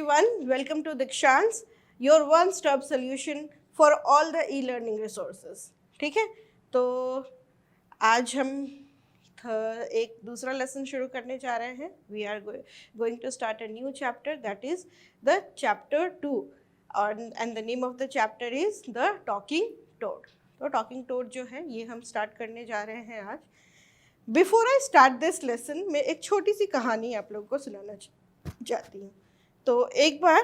everyone, welcome to Dikshans, your one-stop solution for all the e-learning resources. ठीक है, तो आज हम एक दूसरा लेसन शुरू करने जा रहे हैं. We are going to start a new chapter, that is the chapter 2, and the name of the chapter is the Talking Toad. तो Talking Toad जो है ये हम स्टार्ट करने जा रहे हैं आज. Before I start this lesson मैं एक छोटी सी कहानी आप लोगों को सुनाना चाहती हूँ. तो एक बार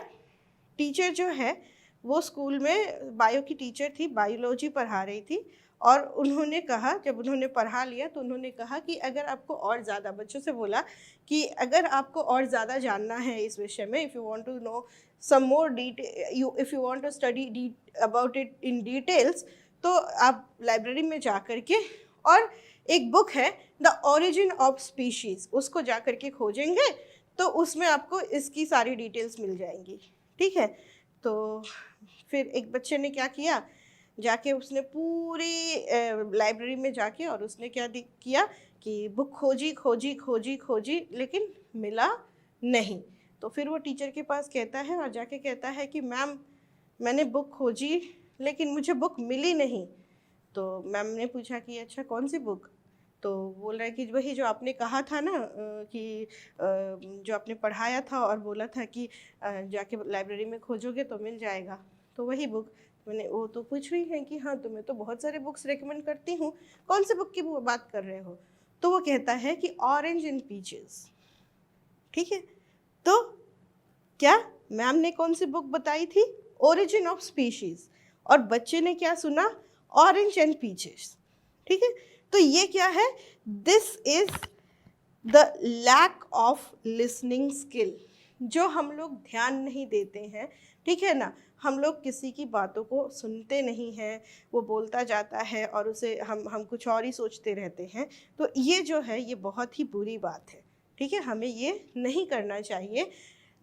टीचर जो है वो स्कूल में बायो की टीचर थी, बायोलॉजी पढ़ा रही थी, और उन्होंने कहा, जब उन्होंने पढ़ा लिया तो उन्होंने कहा कि अगर आपको और ज़्यादा, बच्चों से बोला कि अगर आपको और ज़्यादा जानना है इस विषय में, if you want to know some more detail, if you want to study about it in details, तो आप लाइब्रेरी में जा कर के, और एक बुक है द ओरिजिन ऑफ स्पीशीज़, उसको जा कर के खोजेंगे तो उसमें आपको इसकी सारी डिटेल्स मिल जाएंगी. ठीक है, तो फिर एक बच्चे ने क्या किया, जाके उसने पूरी लाइब्रेरी में जाके और उसने क्या किया कि बुक खोजी लेकिन मिला नहीं. तो फिर वो टीचर के पास कहता है और जाके कहता है कि मैम मैंने बुक खोजी लेकिन मुझे बुक मिली नहीं. तो मैम ने पूछा कि अच्छा कौन सी बुक? तो बोल रहा है कि वही जो आपने कहा था ना कि जो आपने पढ़ाया था और बोला था कि जाके लाइब्रेरी में खोजोगे तो मिल जाएगा, तो वही बुक. मैंने वो तो पूछ रही है कि हाँ तुम्हें तो बहुत सारे बुक्स रेकमेंड करती हूँ, कौन से बुक की बात कर रहे हो? तो वो कहता है कि ऑरेंज एंड पीचेस. ठीक है, तो क्या मैम ने कौन सी बुक बताई थी? ओरिजिन ऑफ स्पीशीज, और बच्चे ने क्या सुना? Orange and peaches. ठीक है, तो ये क्या है? This is the lack of listening skill, जो हम लोग ध्यान नहीं देते हैं. ठीक है ना, हम लोग किसी की बातों को सुनते नहीं हैं, वो बोलता जाता है और उसे हम कुछ और ही सोचते रहते हैं. तो ये जो है ये बहुत ही बुरी बात है. ठीक है, हमें ये नहीं करना चाहिए.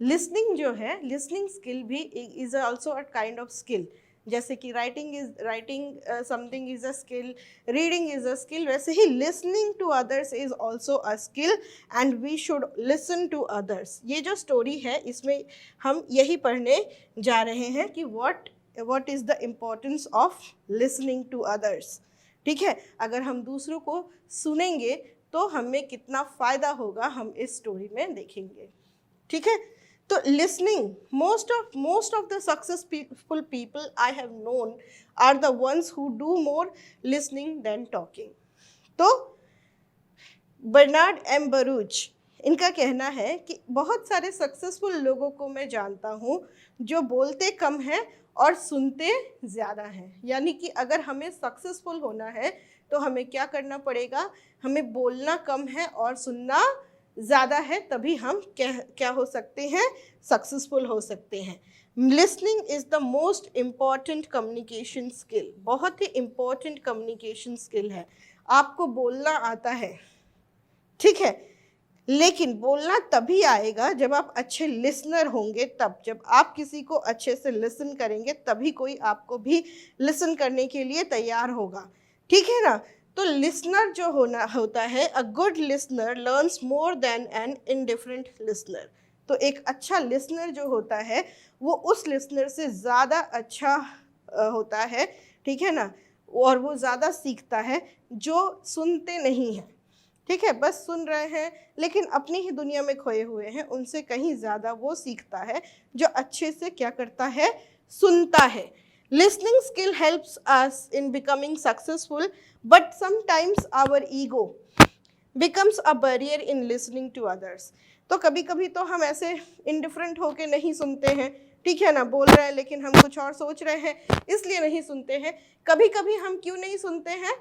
लिसनिंग जो है, लिसनिंग स्किल भी is also a kind of skill. जैसे कि writing something is a skill, reading is a skill, वैसे ही listening to others is also a skill, and we should listen to others. ये जो story है इसमें हम यही पढ़ने जा रहे हैं कि what is the importance of listening to others. ठीक है, अगर हम दूसरों को सुनेंगे तो हमें कितना फ़ायदा होगा हम इस स्टोरी में देखेंगे. ठीक है, तो listening, most of the successful people I have known are the ones who do more listening than talking. तो बर्नार्ड एम बरूच, इनका कहना है कि बहुत सारे सक्सेसफुल लोगों को मैं जानता हूँ जो बोलते कम हैं और सुनते ज़्यादा हैं. यानी कि अगर हमें सक्सेसफुल होना है तो हमें क्या करना पड़ेगा? हमें बोलना कम है और सुनना ज़्यादा है, तभी हम क्या हो सकते हैं? सक्सेसफुल हो सकते हैं. Listening is the most important communication skill. बहुत ही इम्पॉर्टेंट कम्युनिकेशन स्किल है. आपको बोलना आता है, ठीक है, लेकिन बोलना तभी आएगा जब आप अच्छे लिसनर होंगे. तब जब आप किसी को अच्छे से लिसन करेंगे तभी कोई आपको भी लिसन करने के लिए तैयार होगा. ठीक है ना. तो लिसनर जो होता है, a good listener learns more than an indifferent listener. तो एक अच्छा लिसनर जो होता है वो उस लिसनर से ज़्यादा अच्छा होता है. ठीक है ना, और वो ज़्यादा सीखता है जो सुनते नहीं हैं. ठीक है, बस सुन रहे हैं लेकिन अपनी ही दुनिया में खोए हुए हैं. उनसे कहीं ज़्यादा वो सीखता है जो अच्छे से क्या करता है? सुनता है. Listening skill helps us in becoming successful, but sometimes our ego becomes a barrier in listening to others. तो कभी कभी तो हम ऐसे indifferent होके नहीं सुनते हैं. ठीक है ना, बोल रहे हैं लेकिन हम कुछ और सोच रहे हैं, इसलिए नहीं सुनते हैं. कभी कभी हम क्यों नहीं सुनते हैं?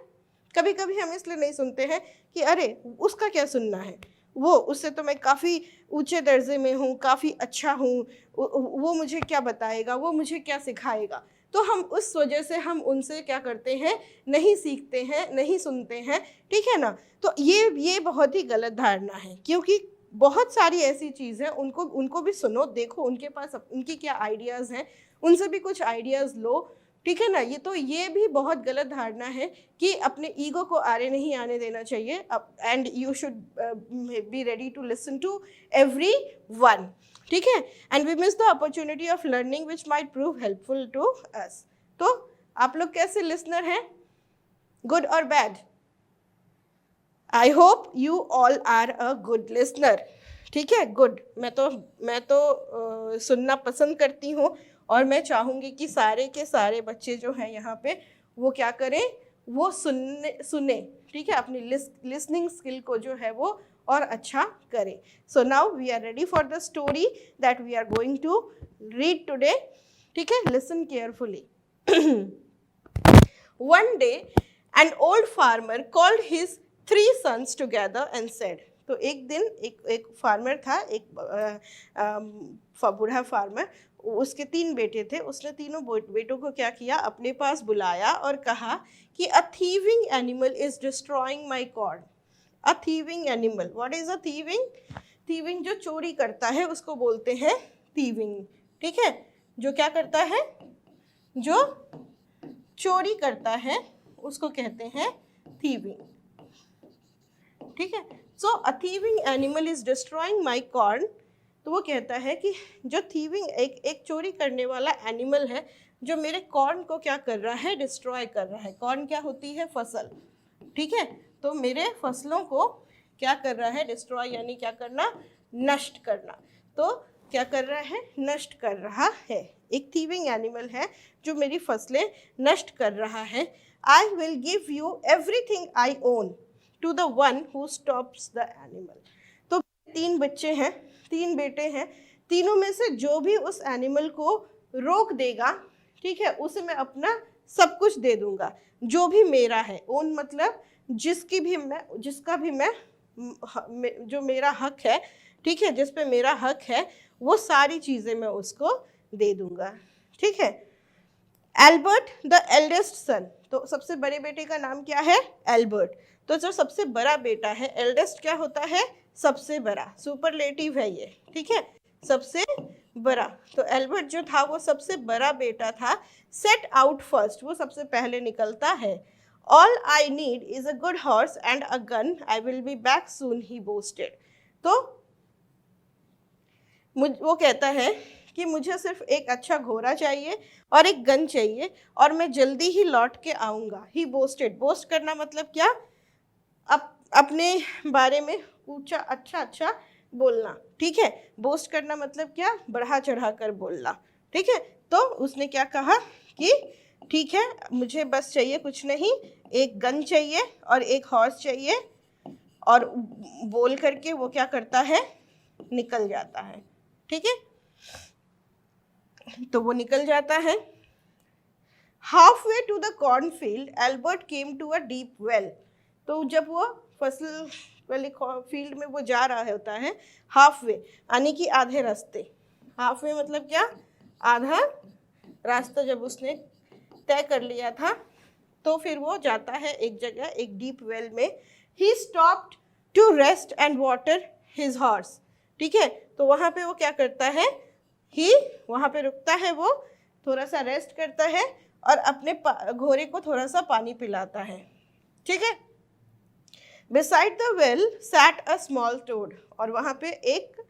कभी कभी हम इसलिए नहीं सुनते हैं कि अरे उसका क्या सुनना है, वो उससे तो मैं काफ़ी ऊंचे दर्जे में हूँ, काफ़ी अच्छा हूँ, वो मुझे क्या बताएगा, वो मुझे क्या सिखाएगा. तो हम उस वजह से हम उनसे क्या करते हैं? नहीं सीखते हैं, नहीं सुनते हैं. ठीक है ना. तो ये बहुत ही गलत धारणा है, क्योंकि बहुत सारी ऐसी चीज़ें उनको भी सुनो, देखो उनके पास उनकी क्या आइडियाज़ हैं, उनसे भी कुछ आइडियाज़ लो. ठीक है ना. ये भी बहुत गलत धारणा है कि अपने ईगो को आरे नहीं आने देना चाहिए. And you should be ready to listen to every one. ठीक है, and we miss the opportunity of learning which might prove helpful to us. तो आप लोग कैसे लिसनर हैं, गुड और bad? I hope you all are a good listener. ठीक है, गुड। मैं तो सुनना पसंद करती हूँ और मैं चाहूँगी कि सारे के सारे बच्चे जो हैं यहाँ पे वो क्या करें, वो सुने। ठीक है, अपनी लिसनिंग स्किल को जो है वो और अच्छा करें। So now we are ready for the story that we are going to read today. ठीक है, listen carefully. One day, an old farmer called his 3 sons together and said, तो एक दिन एक फार्मर था, एक बूढ़ा फार्मर, उसके 3 बेटे थे। उसने तीनों बेटों को क्या किया, अपने पास बुलाया और कहा कि a thieving animal is destroying my corn. A thieving animal. What is a thieving? thieving जो चोरी करता है उसको बोलते हैं thieving। ठीक है, जो क्या करता है, जो चोरी करता है उसको कहते हैं thieving। ठीक है, सो अ thieving animal is destroying my corn। तो वो कहता है कि जो thieving एक चोरी करने वाला एनिमल है जो मेरे कॉर्न को क्या कर रहा है, डिस्ट्रॉय कर रहा है। कॉर्न क्या होती है, फसल। ठीक है, तो मेरे फसलों को क्या कर रहा है, डिस्ट्रॉय यानी क्या करना, नष्ट करना। तो क्या कर रहा है, नष्ट कर रहा है। एक thieving एनिमल है जो मेरी फसलें नष्ट कर रहा है। I will give you everything I own to the one who stops the animal. तो 3 बच्चे हैं, 3 बेटे हैं, तीनों में से जो भी उस एनिमल को रोक देगा, ठीक है, उसे मैं अपना सब कुछ दे दूंगा, जो भी मेरा है। ओन मतलब जिसका भी मैं जो मेरा हक है, ठीक है, जिस पे मेरा हक है, वो सारी चीज़ें मैं उसको दे दूंगा। ठीक है, एल्बर्ट द एल्डेस्ट सन। तो सबसे बड़े बेटे का नाम क्या है, एल्बर्ट। तो जो सबसे बड़ा बेटा है, एल्डेस्ट क्या होता है, सबसे बड़ा, सुपरलेटिव है ये। ठीक है, सबसे बड़ा। तो एल्बर्ट जो था वो सबसे बड़ा बेटा था। सेट आउट फर्स्ट, वो सबसे पहले निकलता है। All I need is a good horse and a gun, I will be back soon, he boasted. तो वो कहता है कि मुझे सिर्फ एक अच्छा घोड़ा चाहिए और एक गन चाहिए और मैं जल्दी ही लौट के आऊँगा। ही बोस्टेड, बोस्ट करना मतलब क्या, अपने बारे में ऊंचा अच्छा बोलना। ठीक है, बोस्ट करना मतलब क्या, बढ़ा चढ़ा कर बोलना। ठीक है, तो उसने क्या कहा कि ठीक है, मुझे बस चाहिए कुछ नहीं, एक गन चाहिए और एक हॉर्स चाहिए। और बोल करके वो क्या करता है, निकल जाता है। ठीक है, तो वो निकल जाता है। Halfway to the cornfield Albert came to a deep well. तो जब वो फसल वाली फील्ड में वो जा रहा होता है, हाफ वे यानी कि आधे रास्ते। हाफ वे मतलब क्या, आधा रास्ता जब उसने तय कर लिया था, तो फिर वो जाता है एक जगह, एक डीप वेल में। He stopped to rest and water his horse. ठीक है, तो वहाँ पे वो क्या करता है, वहाँ पे रुकता है, वो थोड़ा सा रेस्ट करता है और अपने घोड़े को थोड़ा सा पानी पिलाता है। ठीक है, beside the well sat a small toad। और वहाँ पे एक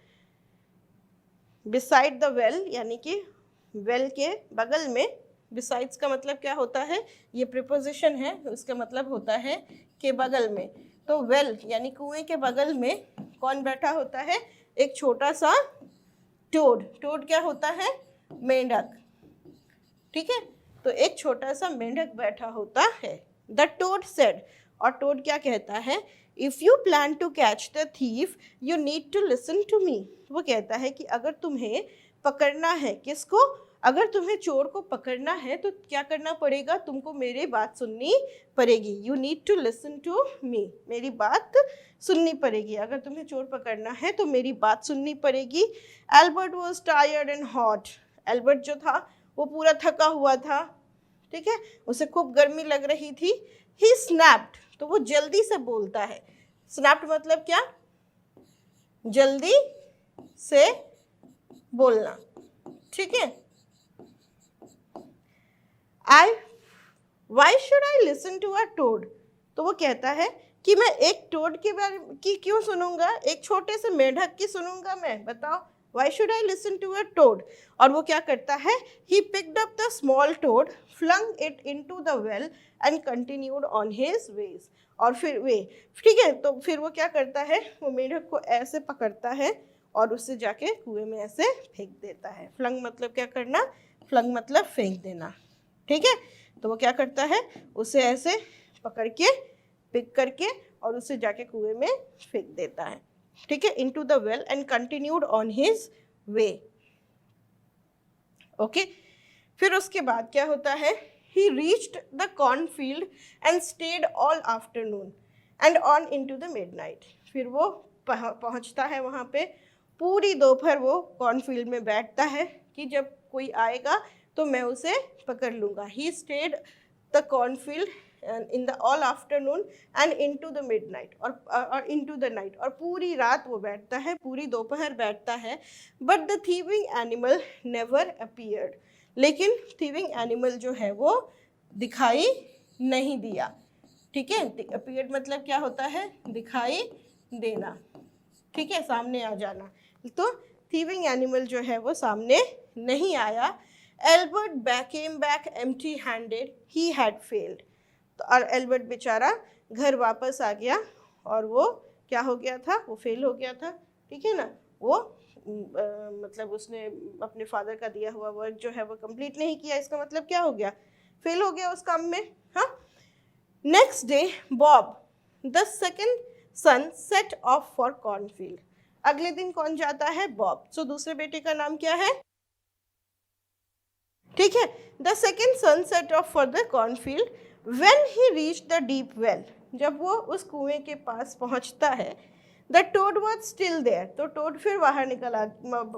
beside the well यानी कि well के बगल में, besides का मतलब क्या होता है, ये preposition है, उसका मतलब होता है के बगल में। तो well यानी कुएं के बगल में कौन बैठा होता है, एक छोटा सा टोड। टोड क्या होता है, मेंढक। ठीक है, तो एक छोटा सा मेंढक बैठा होता है। द टोड सेड, और टोड क्या कहता है, if you plan to catch the thief you need to listen to me. वो कहता है कि अगर तुम्हें पकड़ना है, किसको, अगर तुम्हें चोर को पकड़ना है तो क्या करना पड़ेगा, तुमको मेरी बात सुननी पड़ेगी। You need to listen to me, मेरी बात सुननी पड़ेगी। अगर तुम्हें चोर पकड़ना है तो मेरी बात सुननी पड़ेगी। Albert was tired and hot. Albert जो था वो पूरा थका हुआ था। ठीक है, उसे खूब गर्मी लग रही थी। ही स्नैप्ड, तो वो जल्दी से बोलता है। स्नैप्ड मतलब क्या, जल्दी से बोलना। ठीक है, why should I listen to a toad. तो वो कहता है कि मैं एक टोड के बारे की क्यों सुनूंगा, एक छोटे से मेंढक की सुनूंगा मैं, बताओ। Why should I listen to a toad? और वो क्या करता है? He picked up the small toad, flung it into the well and continued on his ways. और फिर वे, ठीक है, तो फिर वो क्या करता है? वो मेढक को ऐसे पकड़ता है और उससे जाके कुएं में ऐसे फेंक देता है। फ्लंग मतलब क्या करना? फ्लंग मतलब फेंक देना, ठीक है। तो वो क्या करता है? उसे ऐसे पकड़ के, पिक करके और उससे जाके कुएं में फेंक देता है, ठीक है। Into the well and continued on his way, okay. फिर उसके बाद क्या होता है? He reached the cornfield and stayed all afternoon and on into the midnight. फिर वो पहुंचता है वहाँ पे, पूरी दोपहर वो कॉर्नफील्ड में बैठता है कि जब कोई आएगा तो मैं उसे पकड़ लूँगा। He stayed the cornfield in the all afternoon and into the midnight और into the night, और पूरी रात वो बैठता है, पूरी दोपहर बैठता है। But the thieving animal never appeared. लेकिन thieving animal जो है वो दिखाई नहीं दिया, ठीक है। appeared मतलब क्या होता है? दिखाई देना, ठीक है, सामने आ जाना। तो thieving animal जो है वो सामने नहीं आया। Albert came back empty handed, he had failed. तो और एल्बर्ट बेचारा घर वापस आ गया और वो क्या हो गया था? वो फेल हो गया था, ठीक है ना। वो मतलब उसने अपने फादर का दिया हुआ वर्क जो है वो कंप्लीट नहीं किया। इसका मतलब क्या हो गया? फेल हो गया उस काम में, हाँ। Next day Bob the second son set off for cornfield. अगले दिन कौन जाता है? बॉब। सो दूसरे बेटे का नाम क्या है? ठीक है, the second son set off for the cornfield. When he reached the deep well, जब वो उस कुएं के पास पहुंचता है, the toad was still there. तो टोड फिर बाहर निकल आ,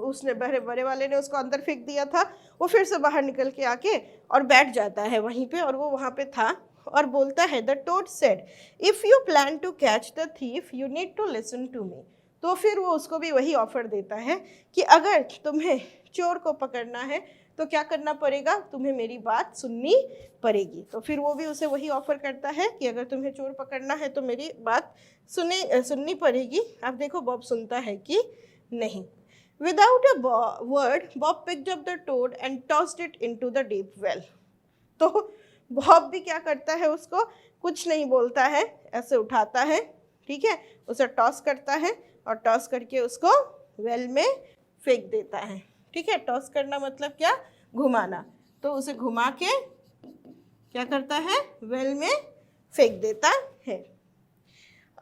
उसने बड़े वाले ने उसको अंदर फेंक दिया था, वो फिर से बाहर निकल के आके और बैठ जाता है वहीं पे, और वो वहाँ पे था और बोलता है, the toad said, if you plan to catch the thief, you need to listen to me. तो फिर वो उसको भी वही ऑफर देता है कि अगर तुम्हें चोर को पकड़ना है तो क्या करना पड़ेगा? तुम्हें मेरी बात सुननी पड़ेगी। तो फिर वो भी उसे वही ऑफर करता है कि अगर तुम्हें चोर पकड़ना है तो मेरी बात सुननी पड़ेगी। अब देखो बॉब सुनता है कि नहीं। Without a word Bob picked up the toad and tossed it into the deep well. तो बॉब भी क्या करता है? उसको कुछ नहीं बोलता है, ऐसे उठाता है, ठीक है, उसे टॉस करता है और टॉस करके उसको वेल में फेंक देता है, ठीक है। टॉस करना मतलब क्या? घुमाना। तो उसे घुमा के क्या करता है? वेल में फेंक देता है।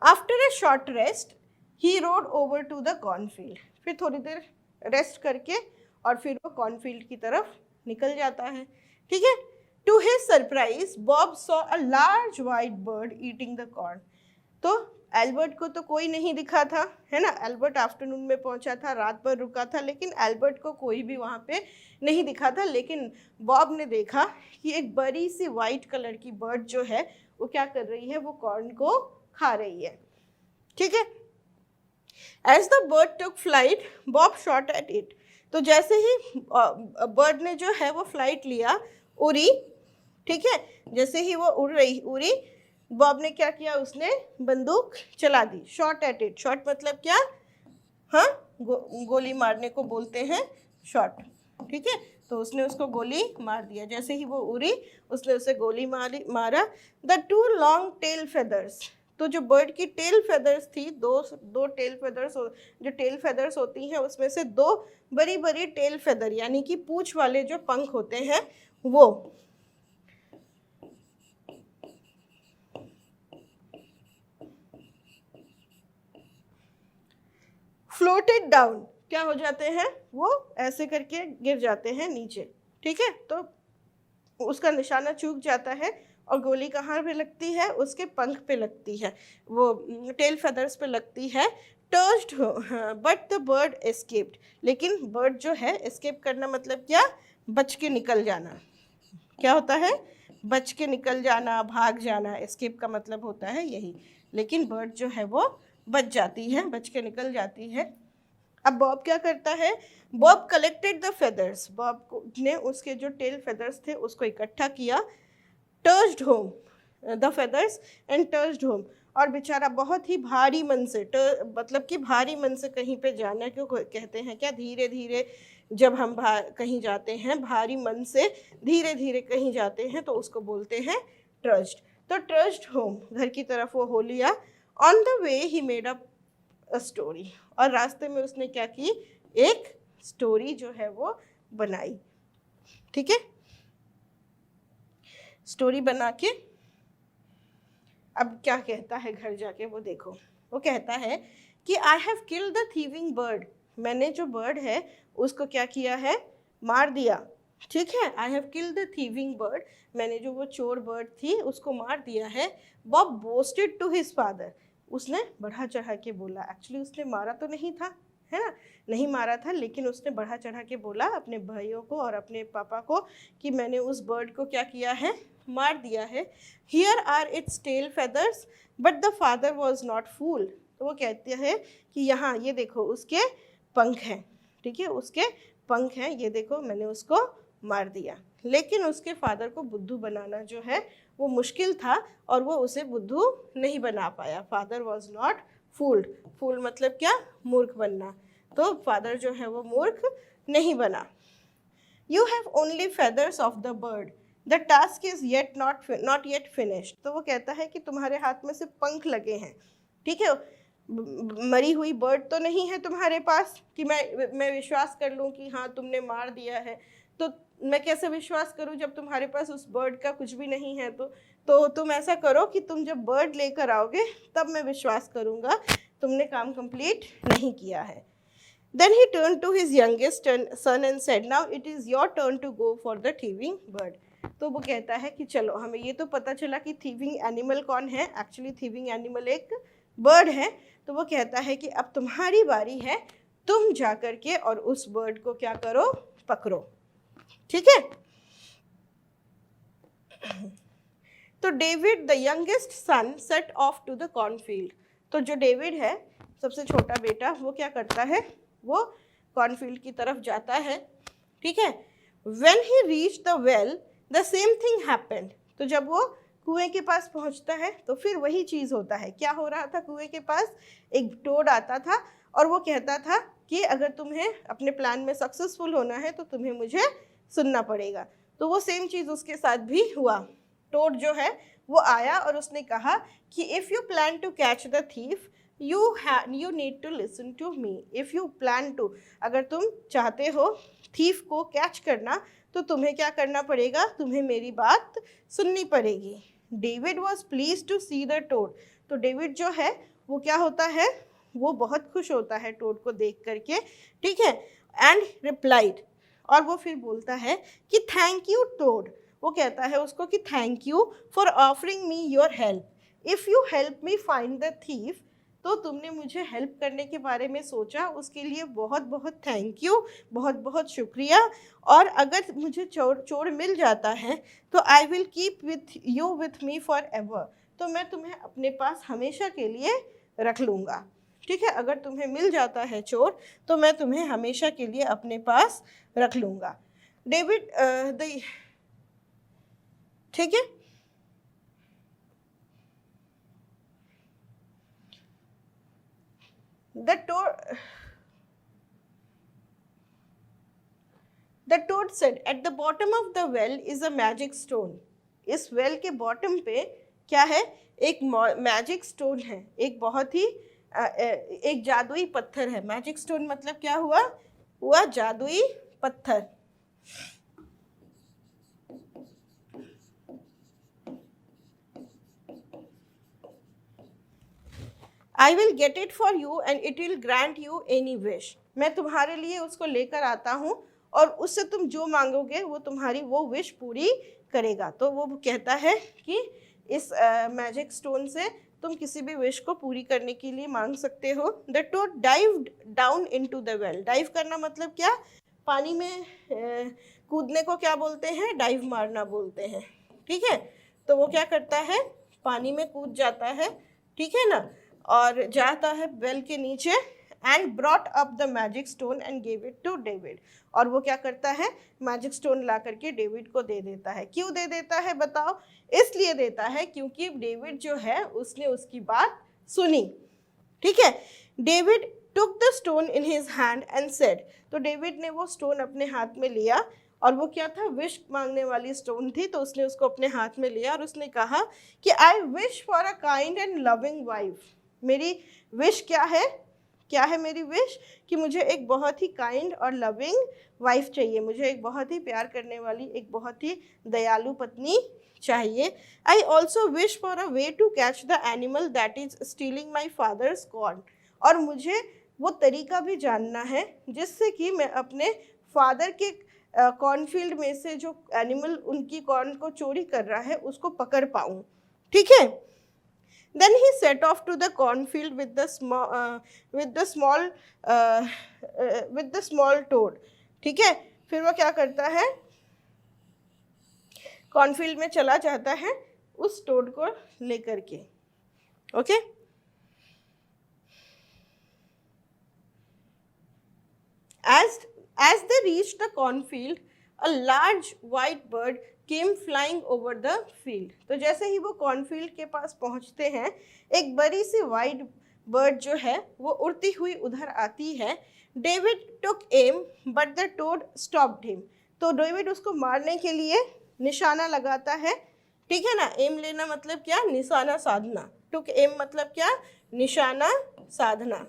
After a short rest he rode over to the cornfield. फिर थोड़ी देर रेस्ट करके और फिर वो कॉर्नफील्ड की तरफ निकल जाता है, ठीक है। To his surprise Bob saw a large white bird eating the corn. तो एल्बर्ट को तो कोई नहीं दिखा था, है ना। एल्बर्ट आफ्टरनून में पहुंचा था, रात भर रुका था, लेकिन एल्बर्ट को कोई भी वहाँ पे नहीं दिखा था। लेकिन बॉब ने देखा कि एक बड़ी सी वाइट कलर की बर्ड जो है वो क्या कर रही है? वो कॉर्न को खा रही है, ठीक है। As the bird took flight Bob shot at it. तो जैसे ही बर्ड ने जो है वो फ्लाइट लिया, उड़ी, ठीक है, जैसे ही वो उड़ी, बॉब ने क्या किया? उसने बंदूक चला दी। Shot at it. शॉट मतलब क्या? हाँ, गोली मारने को बोलते हैं शॉट, ठीक है। तो उसने उसको गोली मार दिया। जैसे ही वो उड़ी उसने उसे गोली मारा। The two long tail feathers. तो जो बर्ड की टेल फेदर्स थी, दो टेल फेदर्स, जो टेल फेदर्स होती हैं उसमें से दो बड़ी बड़ी टेल फेदर यानी कि पूंछ वाले जो पंख होते हैं वो फ्लोटेड डाउन, क्या हो जाते हैं? वो ऐसे करके गिर जाते हैं नीचे, ठीक है। तो उसका निशाना चूक जाता है और गोली कहाँ पे लगती है? उसके पंख पे लगती है, वो टेल फेदर्स पे लगती है। टर्स्ड बट द बर्ड एस्केप्ड। लेकिन बर्ड जो है एस्केप करना मतलब क्या? बच के निकल जाना। क्या होता है? बच के निकल जाना, भाग जाना। एस्केप का मतलब होता है यही। लेकिन बर्ड जो है वो बच जाती है, बच के निकल जाती है। अब बॉब क्या करता है? Bob collected the feathers. Bob ने उसके जो टेल फेदर्स थे उसको इकट्ठा किया। Trussed home the feathers and trussed home. और बेचारा बहुत ही भारी मन से, मतलब कि भारी मन से कहीं पे जाना क्यों कहते हैं क्या, धीरे धीरे जब हम कहीं जाते हैं भारी मन से धीरे धीरे कहीं जाते हैं तो उसको बोलते हैं ट्रस्ट। तो ट्रस्ट होम, घर की तरफ वो हो लिया। On the way he made up a story, और रास्ते में उसने क्या की, एक स्टोरी जो है वो बनाई। ठीक है, स्टोरी बना के अब क्या कहता है घर जाके वो देखो। वो कहता है कि I have killed the thieving bird, मैंने जो बर्ड है उसको क्या किया है, मार दिया। ठीक है, I have killed the thieving bird, मैंने जो वो चोर बर्ड थी उसको मार दिया है। Bob boasted to his father, उसने बढ़ा चढ़ा के बोला। एक्चुअली उसने मारा तो नहीं था, है ना, नहीं मारा था, लेकिन उसने बढ़ा चढ़ा के बोला अपने भाइयों को और अपने पापा को कि मैंने उस बर्ड को क्या किया है, मार दिया है। Here are its tail feathers but the father was not fool, तो वो कहते हैं कि यहाँ ये देखो उसके पंख हैं। ठीक है, उसके पंख हैं, ये देखो मैंने उसको मार दिया। लेकिन उसके फादर को बुद्धू बनाना जो है वो मुश्किल था और वो उसे बुद्धू नहीं बना पाया। फादर वॉज नॉट फूल्ड, फूल मतलब क्या, मूर्ख बनना, तो फादर जो है वो मूर्ख नहीं बना। You have only feathers of the bird, the task is yet not yet finished, तो वो कहता है कि तुम्हारे हाथ में से पंख लगे हैं। ठीक है, मरी हुई बर्ड तो नहीं है तुम्हारे पास कि मैं विश्वास कर लूँ कि हाँ तुमने मार दिया है। तो मैं कैसे विश्वास करूँ जब तुम्हारे पास उस बर्ड का कुछ भी नहीं है। तो तुम ऐसा करो कि तुम जब बर्ड लेकर आओगे तब मैं विश्वास करूँगा, तुमने काम कंप्लीट नहीं किया है। Then he turned to his youngest son and said, now it is your turn to go for the thieving bird. तो वो कहता है कि चलो, हमें ये तो पता चला कि थीविंग एनिमल कौन है, एक्चुअली थीविंग एनिमल एक बर्ड है। तो वो कहता है कि अब तुम्हारी बारी है, तुम जा कर के और उस बर्ड को क्या करो, पकड़ो। ठीक है, तो David the youngest son set off to the cornfield, तो जो डेविड है सबसे छोटा बेटा, वो क्या करता है, वो कॉर्नफील्ड की तरफ जाता है। ठीक है, when he reach the well the same thing happened, तो जब वो कुएं के पास पहुंचता है तो फिर वही चीज़ होता है। क्या हो रहा था, कुएं के पास एक टोड आता था और वो कहता था कि अगर तुम्हें अपने प्लान में सक्सेसफुल होना है तो तुम्हें मुझे सुनना पड़ेगा। तो वो सेम चीज़ उसके साथ भी हुआ। टोड जो है वो आया और उसने कहा कि if you plan to catch the thief you need to listen to me. if you plan to, अगर तुम चाहते हो थीफ को कैच करना तो तुम्हें क्या करना पड़ेगा, तुम्हें मेरी बात सुननी पड़ेगी। David was pleased to see the toad, तो डेविड जो है वो क्या होता है, वो बहुत खुश होता है टोड को देख करके। ठीक है, एंड रिप्लाइड, और वो फिर बोलता है कि थैंक यू टोड, वो कहता है उसको कि thank you for offering me your help, if you help me find the thief, तो तुमने मुझे हेल्प करने के बारे में सोचा, उसके लिए बहुत बहुत थैंक यू, बहुत बहुत शुक्रिया। और अगर मुझे चोर मिल जाता है तो I will keep with me for ever, तो मैं तुम्हें अपने पास हमेशा के लिए रख लूँगा। ठीक है, अगर तुम्हें मिल जाता है चोर तो मैं तुम्हें हमेशा के लिए अपने पास रख लूँगा। डेविड ठीक है, The toad said, at the bottom of the well is a magic stone. इस वेल के बॉटम पे क्या है, एक मैजिक स्टोन है, एक बहुत ही एक जादुई पत्थर है। मैजिक स्टोन मतलब क्या हुआ जादुई पत्थर। I will get it for you and it will grant you any wish. मैं तुम्हारे लिए उसको लेकर आता हूँ और उससे तुम जो मांगोगे वो तुम्हारी वो विश पूरी करेगा। तो वो कहता है कि इस मैजिक स्टोन से तुम किसी भी विश को पूरी करने के लिए मांग सकते हो। The toad dived down into the well, dive करना मतलब क्या, पानी में कूदने को क्या बोलते हैं, डाइव मारना बोलते हैं। ठीक है, तो वो क्या करता है, पानी में कूद जाता है। ठीक है ना, और जाता है वेल के नीचे and brought up the magic stone and gave it to David. और वो क्या करता है, मैजिक स्टोन ला करके डेविड को दे देता है। क्यों दे देता है बताओ? इसलिए देता है क्योंकि डेविड जो है उसने उसकी बात सुनी। ठीक है, David took the stone in his hand and said, तो डेविड ने वो स्टोन अपने हाथ में लिया, और वो क्या था, विश मांगने वाली स्टोन थी, तो उसने उसको अपने हाथ में लिया और उसने कहा कि I wish for a kind and loving wife. मेरी विश क्या है, क्या है मेरी विश, कि मुझे एक बहुत ही काइंड और लविंग वाइफ चाहिए, मुझे एक बहुत ही प्यार करने वाली, एक बहुत ही दयालु पत्नी चाहिए। I also wish for a way to catch the animal that is stealing my father's corn, और मुझे वो तरीका भी जानना है जिससे कि मैं अपने फादर के कॉर्नफील्ड में से जो एनिमल उनकी कॉर्न को चोरी कर रहा है उसको पकड़ पाऊँ। ठीक है, then he set off to the cornfield with the small toad। ठीक है, फिर वो क्या करता है, कॉर्नफील्ड में चला जाता है उस टोड को लेकर के। Okay, as they reached the cornfield, a large white bird came flying over the field। तो जैसे ही वो कॉर्नफील्ड के पास पहुंचते हैं, एक बड़ी सी वाइट बर्ड जो है वो उड़ती हुई उधर आती है। David took aim but the toad stopped him, तो डेविड उसको मारने के लिए निशाना लगाता है। ठीक है ना, एम लेना मतलब क्या, निशाना साधना। टुक एम मतलब क्या, निशाना साधना।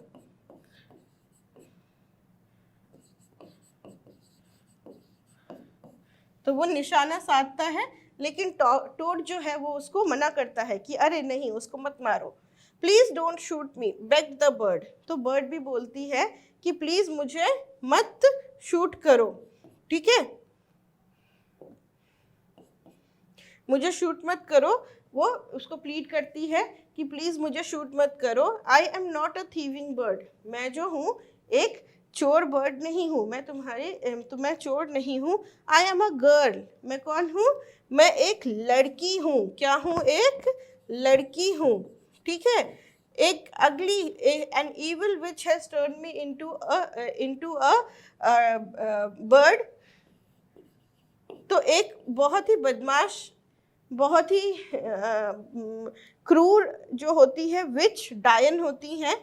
तो वो निशाना साधता है, लेकिन टोड जो है वो उसको मना करता है कि अरे नहीं, उसको मत मारो। Please don't shoot me begged the bird, तो बर्ड भी बोलती है कि प्लीज मुझे मत शूट करो। ठीक है, मुझे शूट मत करो, वो उसको प्लीड करती है कि प्लीज मुझे शूट मत करो। I am not a thieving bird, मैं जो हूँ एक चोर बर्ड नहीं हूँ, मैं चोर नहीं हूँ। आई एम अ गर्ल, मैं कौन हूँ, मैं एक लड़की हूँ। क्या हूँ, एक लड़की हूँ। ठीक है, एक अगली N evil witch has turn me into a bird, तो एक बहुत ही बदमाश, बहुत ही क्रूर जो होती है विच, डायन होती हैं।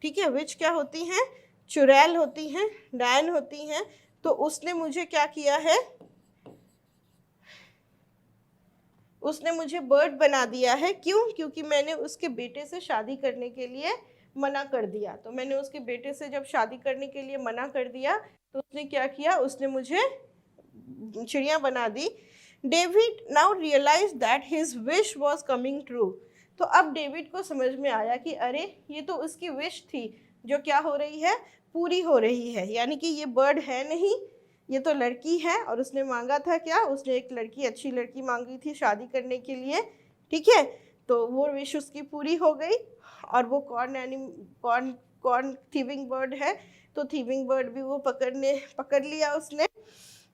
ठीक है, विच क्या होती हैं, चुड़ैल होती हैं, डायन होती हैं। तो उसने मुझे क्या किया है, उसने मुझे बर्ड बना दिया है। क्यों, क्योंकि मैंने उसके बेटे से शादी करने के लिए मना कर दिया। तो मैंने उसके बेटे से जब शादी करने के लिए मना कर दिया तो उसने क्या किया, उसने मुझे चिड़िया बना दी। David now realise that his wish was coming true, तो अब डेविड को समझ में आया कि अरे ये तो उसकी विश थी जो क्या हो रही है, पूरी हो रही है। यानी कि ये बर्ड है नहीं, ये तो लड़की है, और उसने मांगा था क्या, उसने एक लड़की, अच्छी लड़की मांगी थी शादी करने के लिए। ठीक है, तो वो विश उसकी पूरी हो गई, और वो कौन थीविंग बर्ड है, तो थीविंग बर्ड भी वो पकड़ लिया उसने।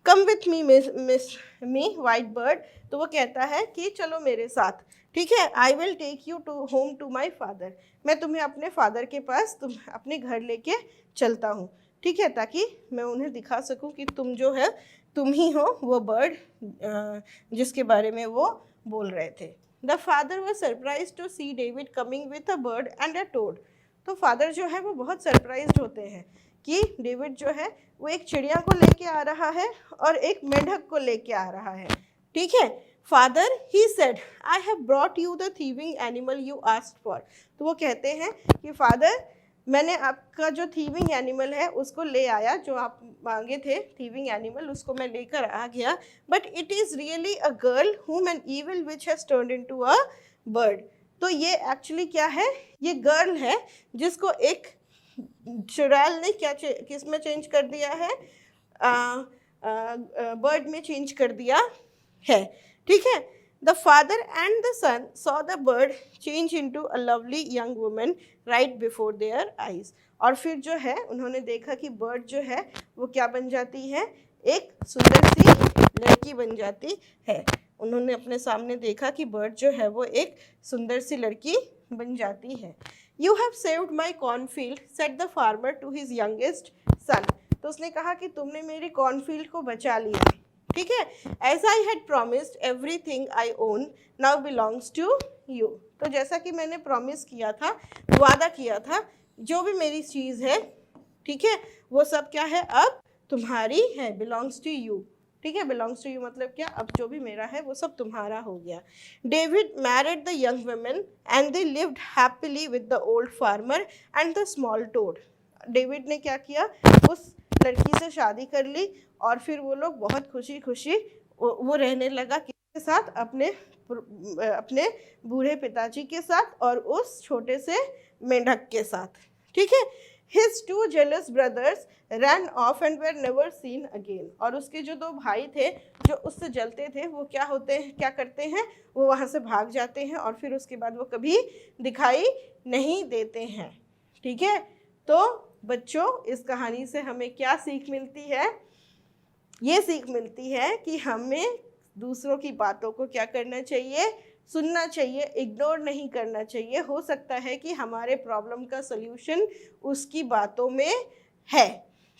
Come with me white bird, तो वो कहता है कि चलो मेरे साथ। ठीक है, I will take you home to my father, मैं तुम्हें अपने फादर के पास अपने घर लेके चलता हूँ। ठीक है, ताकि मैं उन्हें दिखा सकूँ कि तुम जो है तुम ही हो वो बर्ड जिसके बारे में वो बोल रहे थे। The father was surprised to see David coming with a bird and a toad, तो फादर जो है वो बहुत सरप्राइज्ड होते हैं कि डेविड जो है वो एक चिड़िया को लेके आ रहा है और एक मेंढक को लेके आ रहा है। ठीक है, father he said I have brought you the thieving animal you asked for, तो वो कहते हैं कि फादर मैंने आपका जो थीविंग एनिमल है उसको ले आया, जो आप मांगे थे थीविंग एनिमल उसको मैं लेकर आ गया, but it is really a girl whom an evil witch has turned into a bird, तो ये एक्चुअली क्या है, ये गर्ल है जिसको एक चुड़ैल ने क्या किस में चेंज कर दिया है, बर्ड में चेंज कर दिया है। ठीक है, the father and the son saw the bird change into a lovely young woman right before their eyes, और फिर जो है उन्होंने देखा कि बर्ड जो है वो क्या बन जाती है, एक सुंदर सी लड़की बन जाती है। उन्होंने अपने सामने देखा कि बर्ड जो है वो एक सुंदर सी लड़की बन जाती है। You have saved my cornfield said the farmer to his youngest son. तो उसने कहा कि तुमने मेरी कॉर्नफील्ड को बचा लिया, ठीक है। As I had promised everything I own now belongs to you. तो जैसा कि मैंने प्रॉमिस किया था, वादा किया था, जो भी मेरी चीज़ है, ठीक है, वो सब क्या है, अब तुम्हारी है, बिलोंग्स टू यू, ठीक है। बिलोंग्स टू यू मतलब क्या, अब जो भी मेरा है वो सब तुम्हारा हो गया। David married the young women and they lived happily with the old farmer and the small toad. David ने क्या किया, उस लड़की से शादी कर ली और फिर वो लोग बहुत खुशी खुशी वो रहने लगा, किसके साथ, अपने बूढ़े पिताजी के साथ और उस छोटे से मेंढक के साथ, ठीक है। His two jealous brothers ran off and were never seen again। और उसके जो दो भाई थे जो उससे जलते थे, वो क्या करते हैं, वो वहाँ से भाग जाते हैं और फिर उसके बाद वो कभी दिखाई नहीं देते हैं, ठीक है। तो बच्चों, इस कहानी से हमें क्या सीख मिलती है? ये सीख मिलती है कि हमें दूसरों की बातों को क्या करना चाहिए, सुनना चाहिए, इग्नोर नहीं करना चाहिए। हो सकता है कि हमारे प्रॉब्लम का सल्यूशन उसकी बातों में है,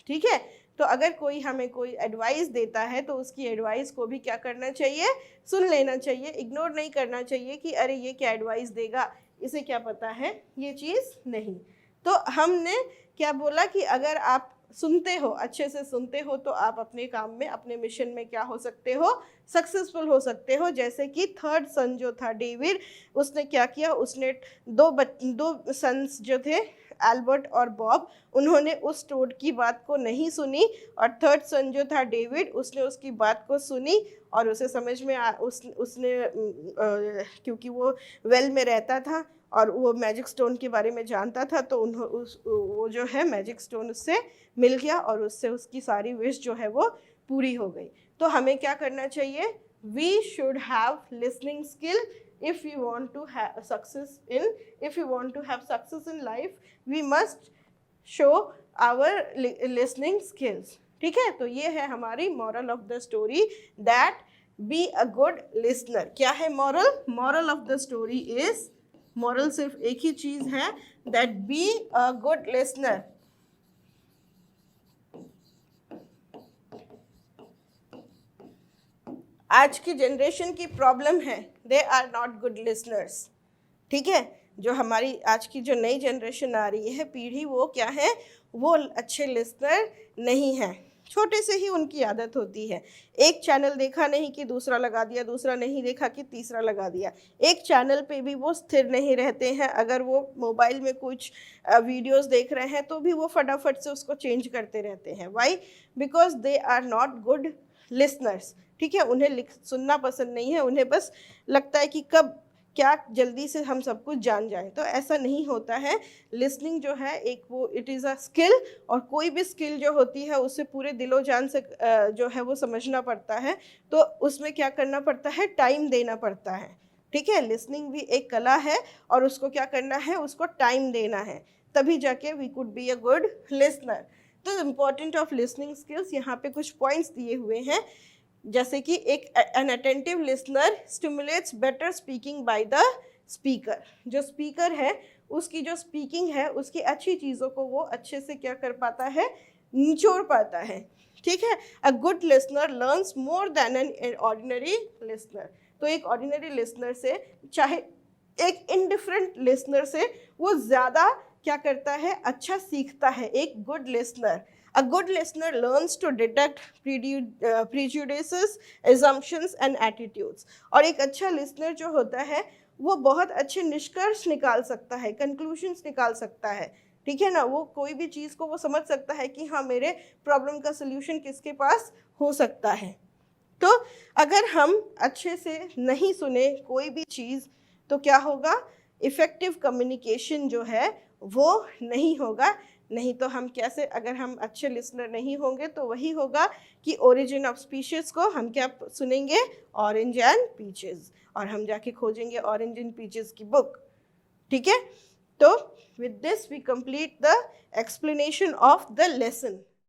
ठीक है। तो अगर कोई हमें कोई एडवाइस देता है तो उसकी एडवाइस को भी क्या करना चाहिए, सुन लेना चाहिए। इग्नोर नहीं करना चाहिए कि अरे ये क्या एडवाइस देगा, इसे क्या पता है, ये चीज़ नहीं। तो हमने क्या बोला कि अगर आप सुनते हो, अच्छे से सुनते हो, तो आप अपने काम में, अपने मिशन में क्या हो सकते हो, सक्सेसफुल हो सकते हो। जैसे कि थर्ड सन जो था डेविड, उसने क्या किया, उसने दो सन्स जो थे एल्बर्ट और बॉब, उन्होंने उस टोड की बात को नहीं सुनी और थर्ड सन जो था डेविड, उसने उसकी बात को सुनी और उसे समझ में उसने क्योंकि वो वेल में रहता था और वो मैजिक स्टोन के बारे में जानता था, तो वो जो है मैजिक स्टोन उससे मिल गया और उससे उसकी सारी विश जो है वो पूरी हो गई। तो हमें क्या करना चाहिए, we should have listening skill if you want to have success in life, we must show our listening skills, ठीक है। तो ये है हमारी moral of the story, that be a good listener। क्या है moral of the story is, moral सिर्फ एक ही चीज है, that be a good listener। आज की जनरेशन की प्रॉब्लम है, they are not good listeners, ठीक है। जो हमारी आज की जो नई जनरेशन आ रही है, पीढ़ी, वो क्या है, वो अच्छे लिसनर नहीं है। छोटे से ही उनकी आदत होती है, एक चैनल देखा नहीं कि दूसरा लगा दिया, दूसरा नहीं देखा कि तीसरा लगा दिया। एक चैनल पे भी वो स्थिर नहीं रहते हैं। अगर वो मोबाइल में कुछ वीडियोस देख रहे हैं तो भी वो फटाफट से उसको चेंज करते रहते हैं। Why? Because they are not good listeners, ठीक है। उन्हें सुनना पसंद नहीं है, उन्हें बस लगता है कि कब क्या जल्दी से हम सब कुछ जान जाए। तो ऐसा नहीं होता है। लिसनिंग जो है एक वो इट इज़ अ स्किल, और कोई भी स्किल जो होती है उसे पूरे दिलो जान से जो है वो समझना पड़ता है। तो उसमें क्या करना पड़ता है, टाइम देना पड़ता है, ठीक है। लिसनिंग भी एक कला है और उसको क्या करना है, उसको टाइम देना है, तभी जाके we could be a good listener. तो इम्पॉर्टेंट ऑफ लिसनिंग स्किल्स, यहाँ पे कुछ पॉइंट्स दिए हुए हैं, जैसे कि an attentive listener stimulates better speaking by the speaker. जो स्पीकर है उसकी जो स्पीकिंग है, उसकी अच्छी चीज़ों को वो अच्छे से क्या कर पाता है, निचोड़ पाता है, ठीक है। A good listener learns more than an ordinary listener. तो एक ऑर्डिनरी लिसनर से, चाहे एक इनडिफरेंट लिसनर से, वो ज़्यादा क्या करता है, अच्छा सीखता है एक good listener. A good listener learns to detect prejudices, assumptions and attitudes। और एक अच्छा लिसनर जो होता है वो बहुत अच्छे निष्कर्ष निकाल सकता है, कंक्लूशंस निकाल सकता है, ठीक है ना। वो कोई भी चीज़ को वो समझ सकता है कि हाँ, मेरे प्रॉब्लम का सल्यूशन किसके पास हो सकता है। तो अगर हम अच्छे से नहीं सुने कोई भी चीज़ तो क्या होगा, इफ़ेक्टिव कम्युनिकेशन जो है वो नहीं होगा। नहीं तो हम कैसे, अगर हम अच्छे लिसनर नहीं होंगे तो वही होगा कि ओरिजिन ऑफ स्पीशीज को हम क्या सुनेंगे, ऑरेंज एंड पीचेस, और हम जाके खोजेंगे ऑरेंज एंड पीचेस की बुक, ठीक है। तो with this we complete the explanation of the lesson.